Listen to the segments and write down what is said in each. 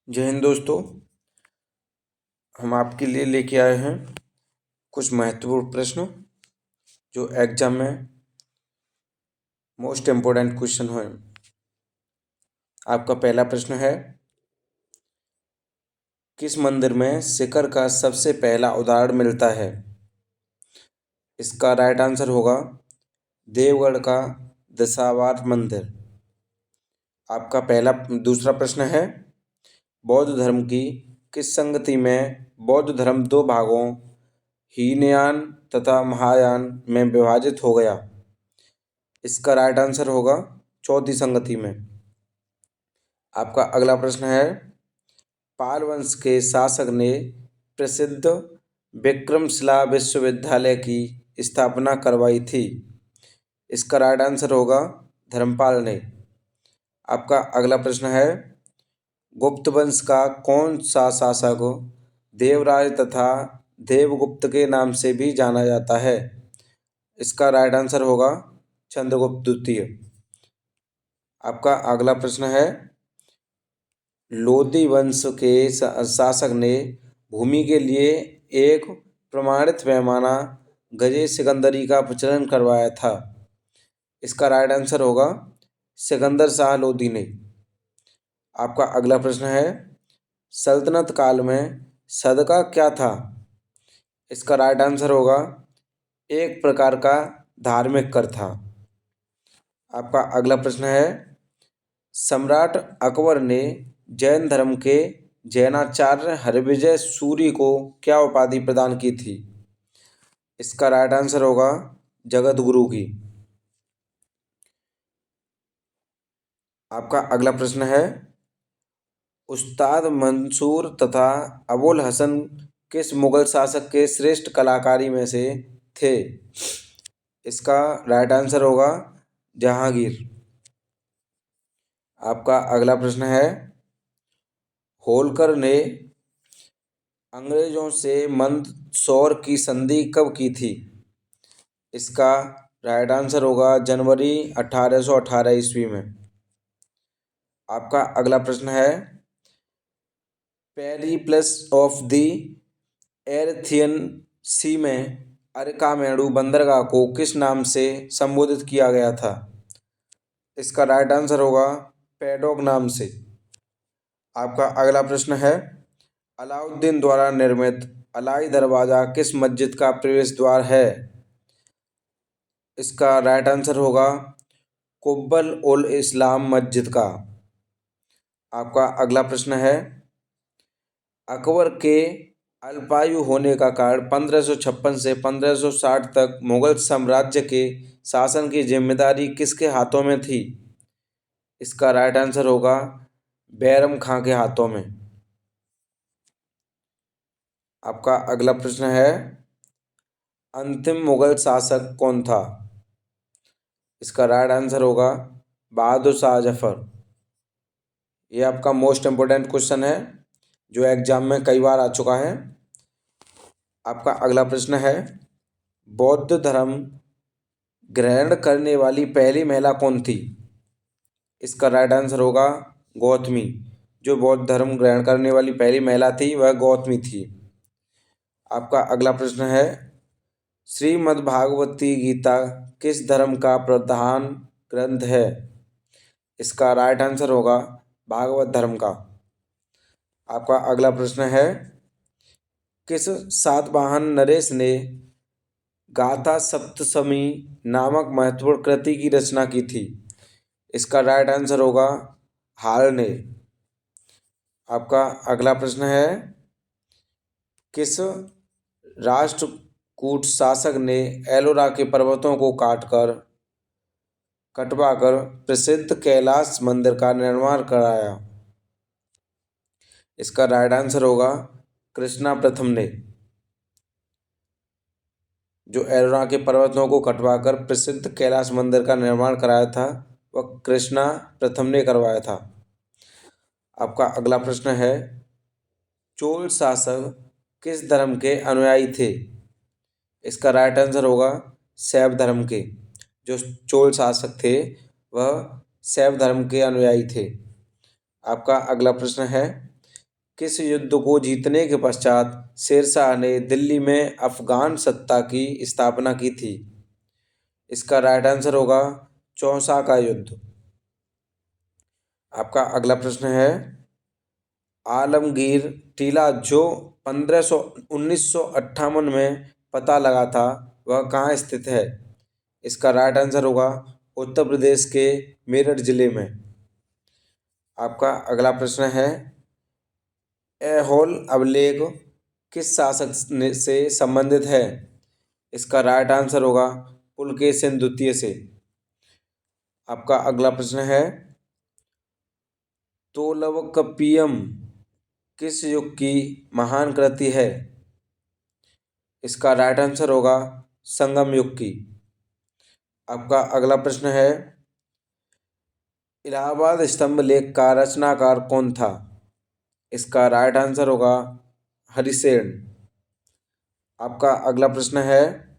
जय हिंद दोस्तों। हम आपके लिए लेके आए हैं कुछ महत्वपूर्ण प्रश्न जो एग्जाम में मोस्ट इम्पोर्टेंट क्वेश्चन हुए। आपका पहला प्रश्न है, किस मंदिर में शिखर का सबसे पहला उदाहरण मिलता है? इसका राइट आंसर होगा देवगढ़ का दशावतार मंदिर। आपका दूसरा प्रश्न है, बौद्ध धर्म की किस संगति में बौद्ध धर्म दो भागों हीनयान तथा महायान में विभाजित हो गया? इसका राइट आंसर होगा चौथी संगति में। आपका अगला प्रश्न है, पाल वंश के शासक ने प्रसिद्ध विक्रमशिला विश्वविद्यालय की स्थापना करवाई थी? इसका राइट आंसर होगा धर्मपाल ने। आपका अगला प्रश्न है, गुप्त वंश का कौन सा शासक देवराज तथा देवगुप्त के नाम से भी जाना जाता है? इसका राइट आंसर होगा चंद्रगुप्त द्वितीय। आपका अगला प्रश्न है, लोदी वंश के शासक ने भूमि के लिए एक प्रमाणित पैमाना गजे सिकंदरी का प्रचलन करवाया था? इसका राइट आंसर होगा सिकंदर शाह लोदी ने। आपका अगला प्रश्न है, सल्तनत काल में सदका क्या था? इसका राइट आंसर होगा एक प्रकार का धार्मिक कर था। आपका अगला प्रश्न है, सम्राट अकबर ने जैन धर्म के जैनाचार्य हरिविजय सूरी को क्या उपाधि प्रदान की थी? इसका राइट आंसर होगा जगत गुरु की। आपका अगला प्रश्न है, उस्ताद मंसूर तथा अबुल हसन किस मुगल शासक के श्रेष्ठ कलाकारी में से थे? इसका राइट आंसर होगा जहांगीर। आपका अगला प्रश्न है, होलकर ने अंग्रेजों से मंदसौर की संधि कब की थी? इसका राइट आंसर होगा जनवरी 1818 ईस्वी में। आपका अगला प्रश्न है, पेरिप्लस ऑफ द एरिथियन सी में अरकामेडू बंदरगाह को किस नाम से संबोधित किया गया था? इसका राइट आंसर होगा पैडोक नाम से। आपका अगला प्रश्न है, अलाउद्दीन द्वारा निर्मित अलाई दरवाज़ा किस मस्जिद का प्रवेश द्वार है? इसका राइट आंसर होगा कुब्बल उल इस्लाम मस्जिद का। आपका अगला प्रश्न है, अकबर के अल्पायु होने का कारण 1556 से 1560 तक मुगल साम्राज्य के शासन की जिम्मेदारी किसके हाथों में थी? इसका राइट आंसर होगा बैरम खां के हाथों में। आपका अगला प्रश्न है, अंतिम मुगल शासक कौन था? इसका राइट आंसर होगा बहादुर शाह जफर। ये आपका मोस्ट इम्पोर्टेंट क्वेश्चन है जो एग्जाम में कई बार आ चुका है। आपका अगला प्रश्न है, बौद्ध धर्म ग्रहण करने वाली पहली महिला कौन थी? इसका राइट आंसर होगा गौतमी। जो बौद्ध धर्म ग्रहण करने वाली पहली महिला थी वह गौतमी थी। आपका अगला प्रश्न है, श्रीमद्भागवती गीता किस धर्म का प्रधान ग्रंथ है? इसका राइट आंसर होगा भागवत धर्म का। आपका अगला प्रश्न है, किस सातवाहन नरेश ने गाथा सप्तशती नामक महत्वपूर्ण कृति की रचना की थी? इसका राइट आंसर होगा हाल ने। आपका अगला प्रश्न है, किस राष्ट्रकूट शासक ने एलोरा के पर्वतों को कटवाकर प्रसिद्ध कैलाश मंदिर का निर्माण कराया? इसका राइट आंसर होगा कृष्णा प्रथम ने। जो एलोरा के पर्वतों को कटवाकर प्रसिद्ध कैलाश मंदिर का निर्माण कराया था वह कृष्णा प्रथम ने करवाया था। आपका अगला प्रश्न है, चोल शासक किस धर्म के अनुयायी थे? इसका राइट आंसर होगा शैव धर्म के। जो चोल शासक थे वह शैव धर्म के अनुयायी थे। आपका अगला प्रश्न है, किस युद्ध को जीतने के पश्चात शेरशाह ने दिल्ली में अफगान सत्ता की स्थापना की थी? इसका राइट आंसर होगा चौसा का युद्ध। आपका अगला प्रश्न है, आलमगीर टीला जो 1958 में पता लगा था वह कहाँ स्थित है? इसका राइट आंसर होगा उत्तर प्रदेश के मेरठ जिले में। आपका अगला प्रश्न है, ऐहोल अभिलेख किस शासक से संबंधित है? इसका राइट आंसर होगा पुलकेशिन द्वितीय से। आपका अगला प्रश्न है, तोलवकपियम किस युग की महान कृति है? इसका राइट आंसर होगा संगम युग की। आपका अगला प्रश्न है, इलाहाबाद स्तंभ लेख का रचनाकार कौन था? इसका राइट आंसर होगा हरिसेन। आपका अगला प्रश्न है,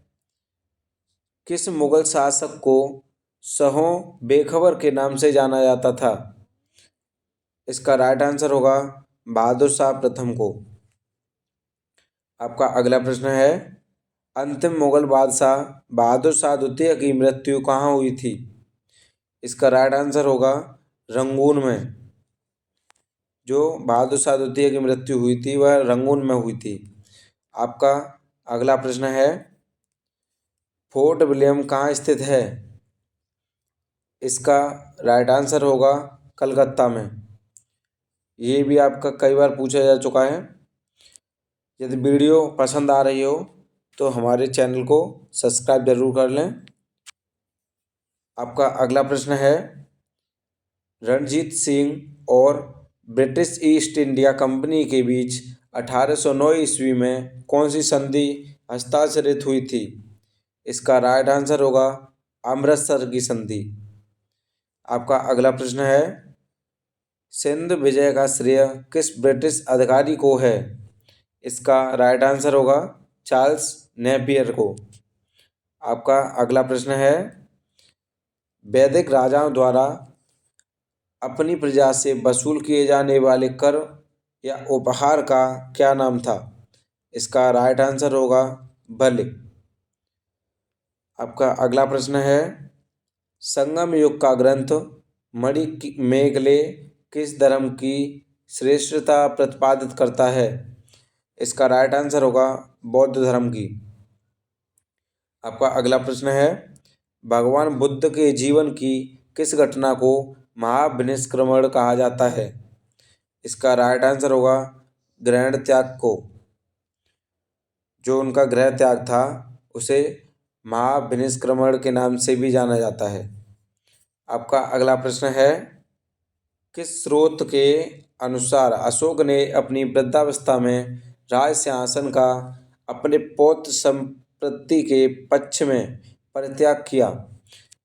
किस मुगल शासक को शहों बेखबर के नाम से जाना जाता था? इसका राइट आंसर होगा बहादुर शाह प्रथम को। आपका अगला प्रश्न है, अंतिम मुगल बादशाह बहादुर शाह द्वितीय की मृत्यु कहाँ हुई थी? इसका राइट आंसर होगा रंगून में। जो बहादुर शाह द्वितीय की मृत्यु हुई थी वह रंगून में हुई थी। आपका अगला प्रश्न है, फोर्ट विलियम कहाँ स्थित है? इसका राइट आंसर होगा कलकत्ता में। ये भी आपका कई बार पूछा जा चुका है। यदि वीडियो पसंद आ रही हो तो हमारे चैनल को सब्सक्राइब जरूर कर लें। आपका अगला प्रश्न है, रणजीत सिंह और ब्रिटिश ईस्ट इंडिया कंपनी के बीच 1809 ईस्वी में कौन सी संधि हस्ताक्षरित हुई थी? इसका राइट आंसर होगा अमृतसर की संधि। आपका अगला प्रश्न है, सिंध विजय का श्रेय किस ब्रिटिश अधिकारी को है? इसका राइट आंसर होगा चार्ल्स नेपियर को। आपका अगला प्रश्न है, वैदिक राजाओं द्वारा अपनी प्रजा से वसूल किए जाने वाले कर या उपहार का क्या नाम था? इसका राइट आंसर होगा बलि। आपका अगला प्रश्न है, संगम युग का ग्रंथ मणिमेगले किस धर्म की श्रेष्ठता प्रतिपादित करता है? इसका राइट आंसर होगा बौद्ध धर्म की। आपका अगला प्रश्न है, भगवान बुद्ध के जीवन की किस घटना को महाविनिष्क्रमण कहा जाता है? इसका राइट आंसर होगा ग्रहण त्याग को। जो उनका गृह त्याग था उसे महाविनिष्क्रमण के नाम से भी जाना जाता है। आपका अगला प्रश्न है, किस स्रोत के अनुसार अशोक ने अपनी वृद्धावस्था में राज सिंहासन का अपने पौत्र संपत्ति के पक्ष में परित्याग किया?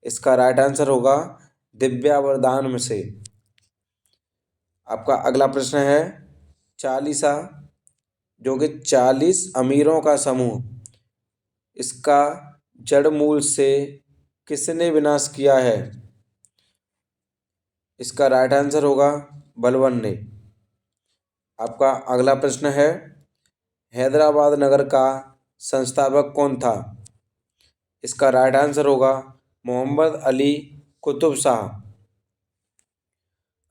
इसका राइट आंसर होगा दिव्यावरदान में से। आपका अगला प्रश्न है, चालीसा जो कि 40 अमीरों का समूह, इसका जड़ मूल से किसने विनाश किया है? इसका राइट आंसर होगा बलबन ने। आपका अगला प्रश्न है, हैदराबाद नगर का संस्थापक कौन था? इसका राइट आंसर होगा मोहम्मद अली कुतुब शाह।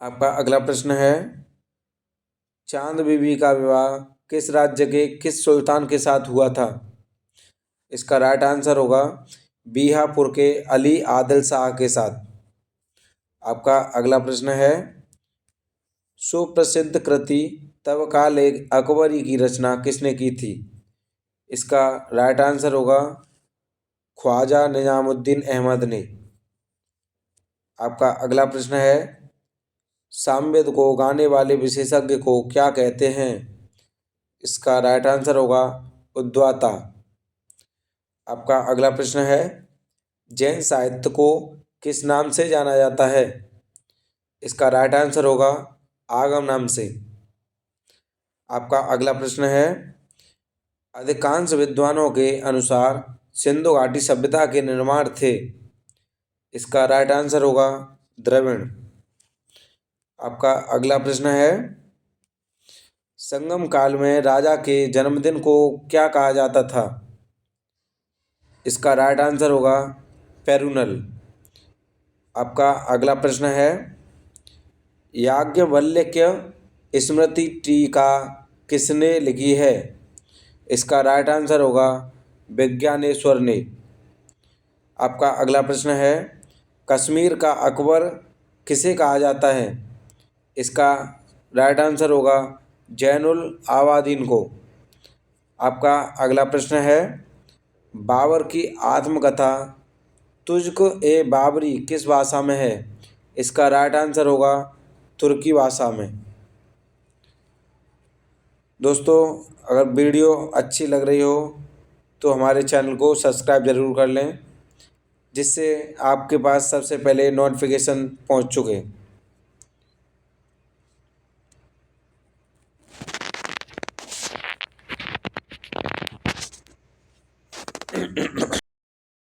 आपका अगला प्रश्न है, चांद बीबी का विवाह किस राज्य के किस सुल्तान के साथ हुआ था? इसका राइट आंसर होगा बीहापुर के अली आदिल शाह के साथ। आपका अगला प्रश्न है, सुप्रसिद्ध कृति तबकाल-ए अकबरी की रचना किसने की थी? इसका राइट आंसर होगा ख्वाजा निजामुद्दीन अहमद ने। आपका अगला प्रश्न है, सामवेद को गाने वाले विशेषज्ञ को क्या कहते हैं? इसका राइट आंसर होगा उद्वाता। आपका अगला प्रश्न है, जैन साहित्य को किस नाम से जाना जाता है? इसका राइट आंसर होगा आगम नाम से। आपका अगला प्रश्न है, अधिकांश विद्वानों के अनुसार सिंधु घाटी सभ्यता के निर्माण थे। इसका राइट आंसर होगा द्रविड़। आपका अगला प्रश्न है, संगम काल में राजा के जन्मदिन को क्या कहा जाता था? इसका राइट आंसर होगा पेरुनल। आपका अगला प्रश्न है, याज्ञवल्क्य स्मृति टीका किसने लिखी है? इसका राइट आंसर होगा विज्ञानेश्वर ने। आपका अगला प्रश्न है, कश्मीर का अकबर किसे कहा जाता है? इसका राइट आंसर होगा जैनुल आबादीन को। आपका अगला प्रश्न है, बाबर की आत्मकथा तुझको ए बाबरी किस भाषा में है? इसका राइट आंसर होगा तुर्की भाषा में। दोस्तों, अगर वीडियो अच्छी लग रही हो तो हमारे चैनल को सब्सक्राइब ज़रूर कर लें, जिससे आपके पास सबसे पहले नोटिफिकेशन पहुंच चुके।